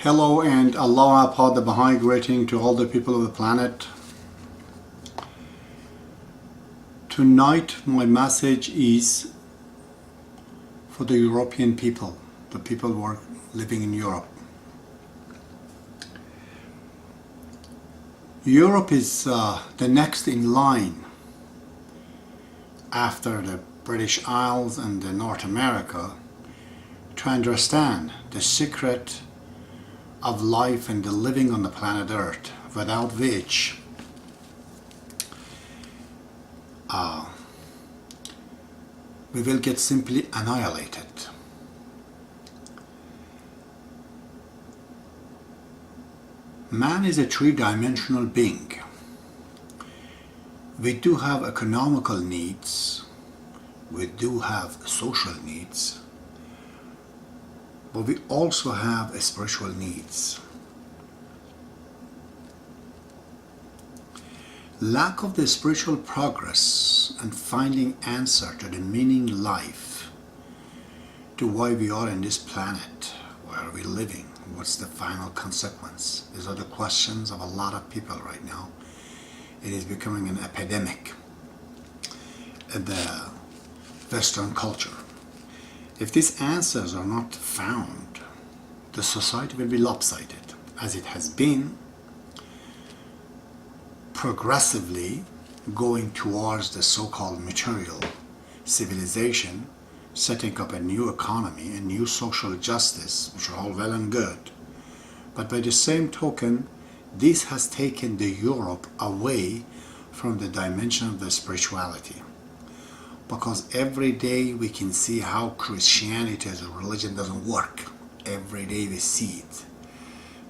Hello and Allah upon the Baha'i greeting to all the people of the planet. Tonight my message is for the European people, the people who are living in Europe. Europe is the next in line after the British Isles and the North America to understand the secret of life and the living on the planet Earth, without which we will get simply annihilated. Man is a three-dimensional being. We do have economical needs, we do have social needs, but we also have spiritual needs. Lack of the spiritual progress and finding answer to the meaning life, to why we are in this planet, why are we living, what's the final consequence? These are the questions of a lot of people right now. It is becoming an epidemic in the Western culture. If these answers are not found, the society will be lopsided, as it has been, progressively going towards the so-called material civilization, setting up a new economy, a new social justice, which are all well and good. But by the same token, this has taken the Europe away from the dimension of the spirituality. Because every day we can see how Christianity as a religion doesn't work. Every day we see it.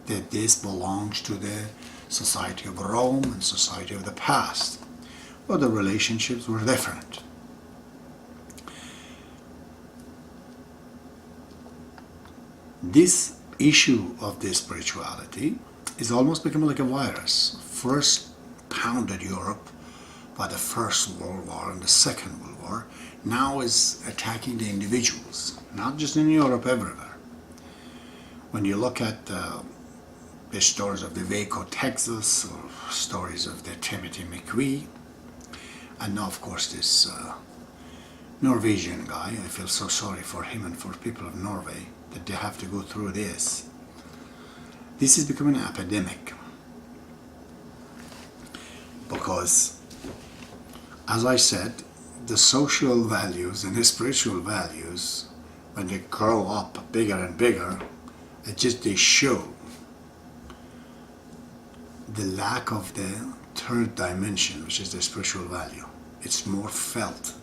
That this belongs to the society of Rome and society of the past, where the relationships were different. This issue of the spirituality is almost becoming like a virus. First pounded Europe by the First World War and the Second World War, now is attacking the individuals, not just in Europe, everywhere. When you look at the stories of the Waco, Texas, or stories of the Timothy McVeigh, and now of course this Norwegian guy, I feel so sorry for him and for people of Norway that they have to go through this. This is becoming an epidemic because, as I said, the social values and the spiritual values, when they grow up bigger and bigger, they show the lack of the third dimension, which is the spiritual value. It's more felt,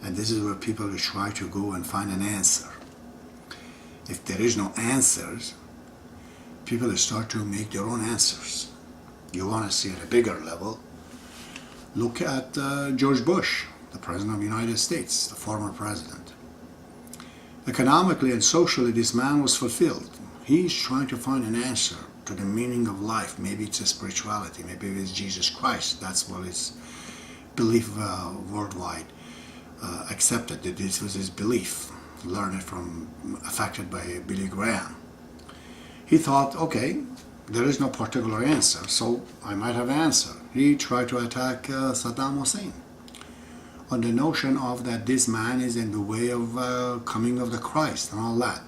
and this is where people will try to go and find an answer. If there is no answers, people will start to make their own answers. You want to see at a bigger level, look at George Bush, the President of the United States, the former president. Economically and socially, this man was fulfilled. He's trying to find an answer to the meaning of life. Maybe it's a spirituality, maybe it's Jesus Christ. That's what his belief worldwide accepted, that this was his belief. Learned it from, affected by Billy Graham. He thought, okay, there is no particular answer, so I might have an answer. He tried to attack Saddam Hussein on the notion of that this man is in the way of coming of the Christ and all that.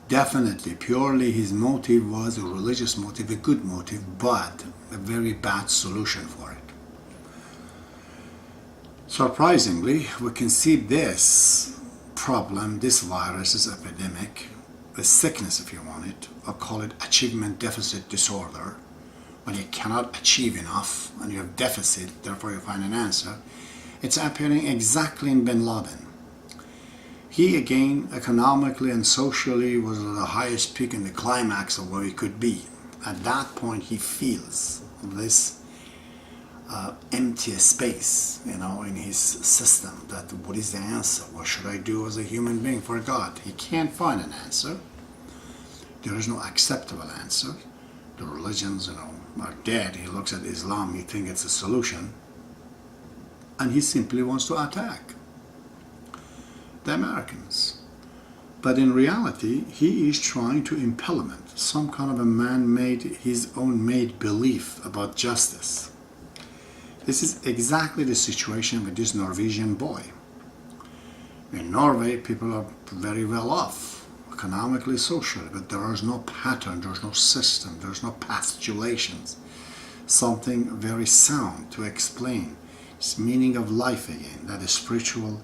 Definitely, purely his motive was a religious motive, a good motive, but a very bad solution for it. Surprisingly, we can see this problem, this virus, this epidemic, a sickness if you want it, or call it achievement deficit disorder, when you cannot achieve enough and you have deficit, therefore you find an answer. It's appearing exactly in Bin Laden. He again, economically and socially, was at the highest peak in the climax of where he could be. At that point he feels this empty space, in his system, that what is the answer? What should I do as a human being for God? He can't find an answer. There is no acceptable answer. The religions, are dead. He looks at Islam, he thinks it's a solution, and he simply wants to attack the Americans. But in reality, he is trying to implement some kind of a man-made, his own made belief about justice. This is exactly the situation with this Norwegian boy. In Norway, people are very well off, economically, socially, but there is no pattern, there's no system, there's no postulations, something very sound to explain this meaning of life again, that is spiritual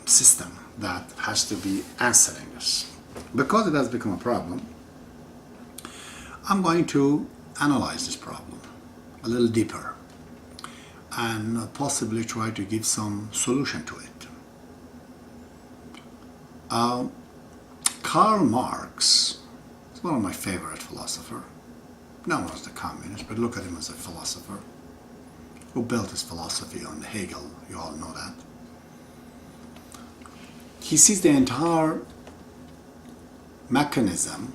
system that has to be answering us. Because it has become a problem, I'm going to analyze this problem a little deeper and possibly try to give some solution to it. Karl Marx is one of my favorite philosophers. Known as the communist, but look at him as a philosopher who built his philosophy on Hegel. You all know that. He sees the entire mechanism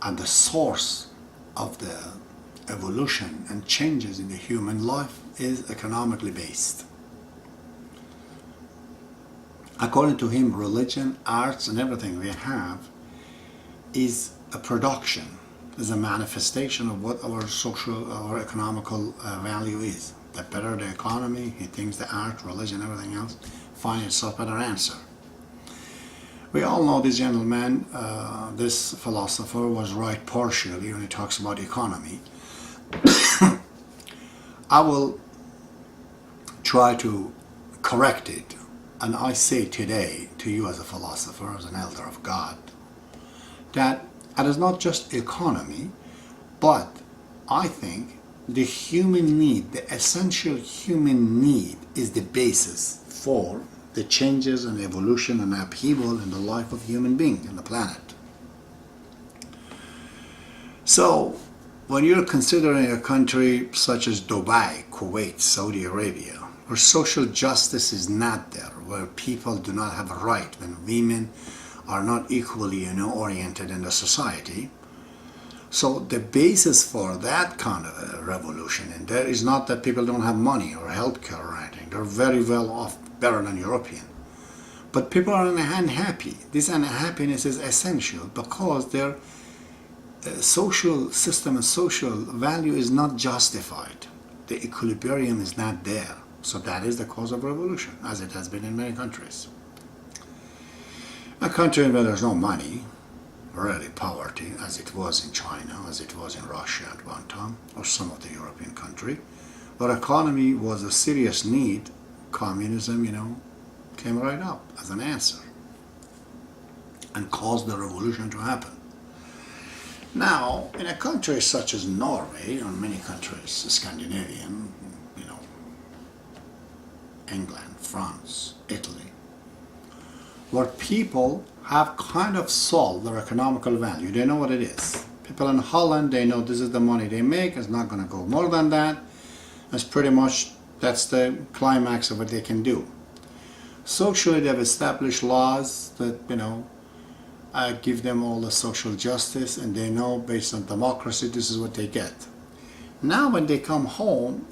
and the source of the evolution and changes in the human life is economically based. According to him, religion, arts, and everything we have is a production, is a manifestation of what our social or economical value is. The better the economy, he thinks the art, religion, everything else find itself better answer. We all know this gentleman, this philosopher was right partially when he talks about economy. I will try to correct it, and I say today to you as a philosopher, as an elder of God, that it is not just economy, but I think the human need, the essential human need, is the basis for the changes and evolution and upheaval in the life of human beings on the planet. So, when you're considering a country such as Dubai, Kuwait, Saudi Arabia, where social justice is not there, where people do not have a right, when women are not equally, oriented in the society, so the basis for that kind of a revolution in there is not that people don't have money or healthcare or anything. They're very well off, better than European. But people are unhappy. This unhappiness is essential because their social system and social value is not justified. The equilibrium is not there. So that is the cause of revolution, as it has been in many countries. A country where there's no money, really poverty, as it was in China, as it was in Russia at one time, or some of the European country, where economy was a serious need, communism, came right up as an answer and caused the revolution to happen. Now, in a country such as Norway, or many countries, Scandinavian, England, France, Italy, where people have kind of solved their economical value. They know what it is. People in Holland, they know this is the money they make. It's not going to go more than that. That's pretty much, that's the climax of what they can do. Socially, they've established laws that, give them all the social justice, and they know based on democracy, this is what they get. Now when they come home,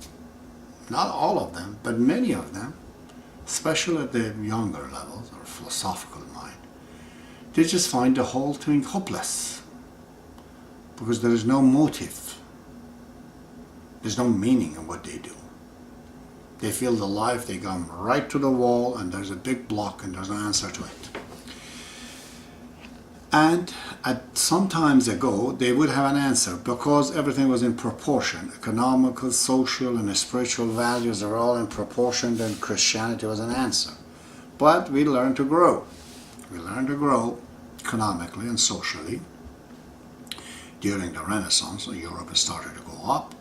not all of them, but many of them, especially at the younger levels or philosophical mind, they just find the whole thing hopeless because there is no motive. There's no meaning in what they do. They feel the life, they come right to the wall and there's a big block and there's no answer to it. And at some times ago, they would have an answer because everything was in proportion. Economical, social, and spiritual values are all in proportion, then Christianity was an answer. But we learned to grow. We learned to grow economically and socially. During the Renaissance, Europe started to go up.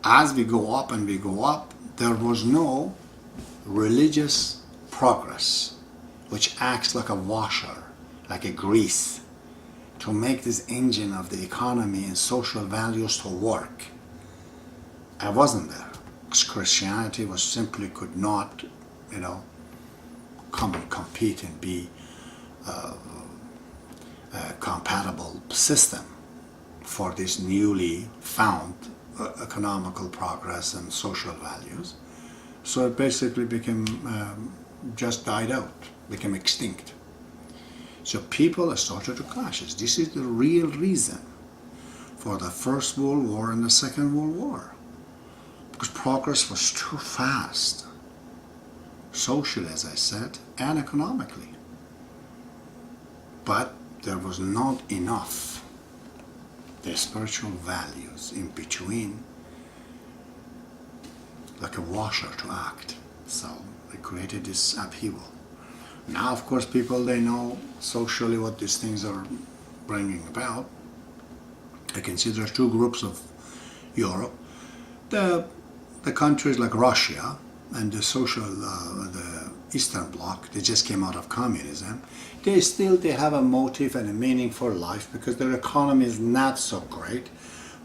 As we go up and we go up, there was no religious progress which acts like a washer, like a grease, to make this engine of the economy and social values to work. I wasn't there. Christianity was simply could not, come and compete and be a compatible system for this newly found economical progress and social values. So it basically became, just died out. became extinct. So people started to clash. This is the real reason for the First World War and the Second World War. Because progress was too fast, socially, as I said, and economically. But there was not enough the spiritual values in between, like a washer to act. So it created this upheaval. Now, of course, people, they know socially what these things are bringing about. I can see there are two groups of Europe. The countries like Russia and the the Eastern Bloc, they just came out of communism. They have a motive and a meaning for life because their economy is not so great,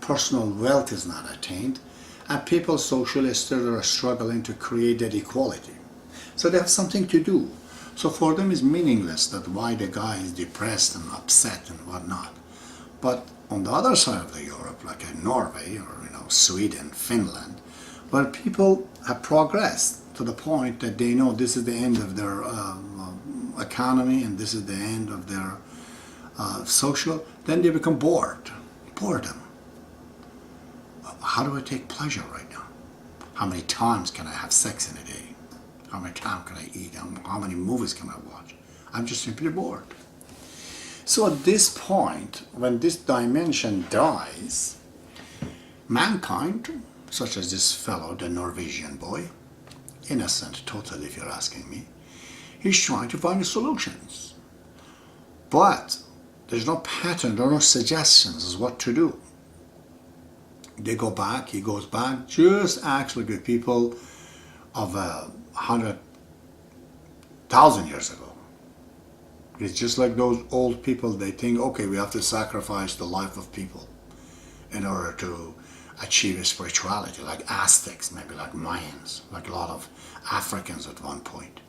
personal wealth is not attained, and people socially still are struggling to create that equality. So they have something to do. So for them it's meaningless that why the guy is depressed and upset and whatnot. But on the other side of the Europe, like in Norway or Sweden, Finland, where people have progressed to the point that they know this is the end of their economy and this is the end of their social, then they become boredom. How do I take pleasure right now? How many times can I have sex in a day? How many times can I eat? How many movies can I watch? I'm just simply bored. So at this point, when this dimension dies, mankind, such as this fellow, the Norwegian boy, innocent totally if you're asking me, he's trying to find solutions. But there's no pattern, there are no suggestions as what to do. He goes back, just actually with people of 100,000 years ago. It's just like those old people, they think, okay, we have to sacrifice the life of people in order to achieve a spirituality, like Aztecs, maybe like Mayans, like a lot of Africans at one point.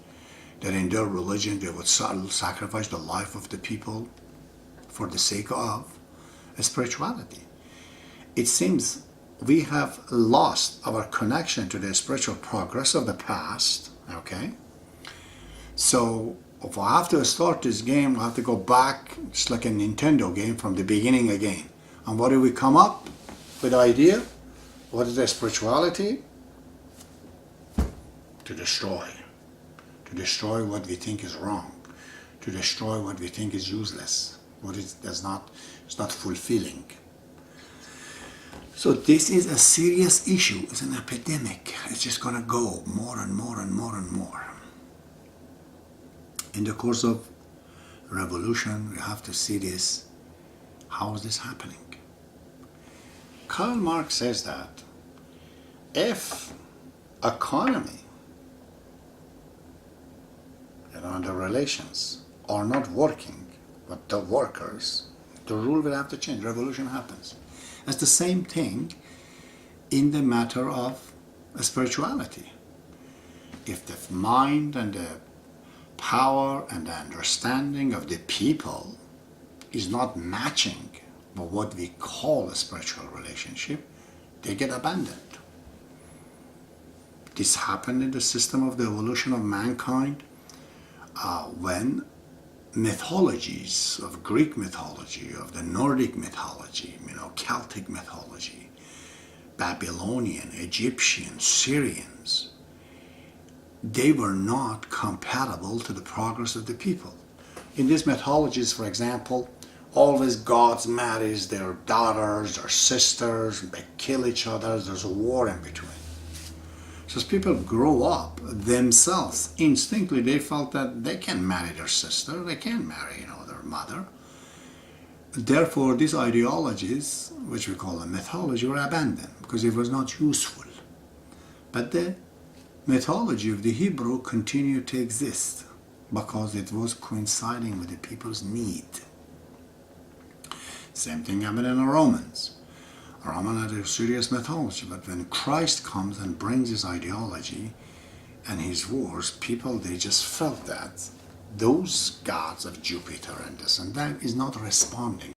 That in their religion they would sacrifice the life of the people for the sake of a spirituality. It seems we have lost our connection to the spiritual progress of the past, okay? So if I have to start this game, I have to go back, just like a Nintendo game, from the beginning again. And what do we come up with? Idea? What is the spirituality? To destroy. To destroy what we think is wrong. To destroy what we think is useless. What is not fulfilling. So this is a serious issue. It's an epidemic. It's just going to go more and more and more and more. In the course of revolution, we have to see this. How is this happening? Karl Marx says that if economy and the relations are not working with the workers, the rule will have to change. Revolution happens. It's the same thing in the matter of spirituality. If the mind and the power and the understanding of the people is not matching with what we call a spiritual relationship, they get abandoned. This happened in the system of the evolution of mankind when mythologies of Greek mythology, of the Nordic mythology, Celtic mythology, Babylonian, Egyptian, Syrians, they were not compatible to the progress of the people. In these mythologies, for example, always gods marries their daughters or sisters, they kill each other, there's a war in between. So as people grow up, themselves, instinctively they felt that they can marry their sister, they can marry, their mother. Therefore, these ideologies, which we call a mythology, were abandoned because it was not useful. But the mythology of the Hebrew continued to exist because it was coinciding with the people's need. Same thing happened in the Romans. Romans had a serious mythology, but when Christ comes and brings his ideology and his wars, people, they just felt that those gods of Jupiter and this and that is not responding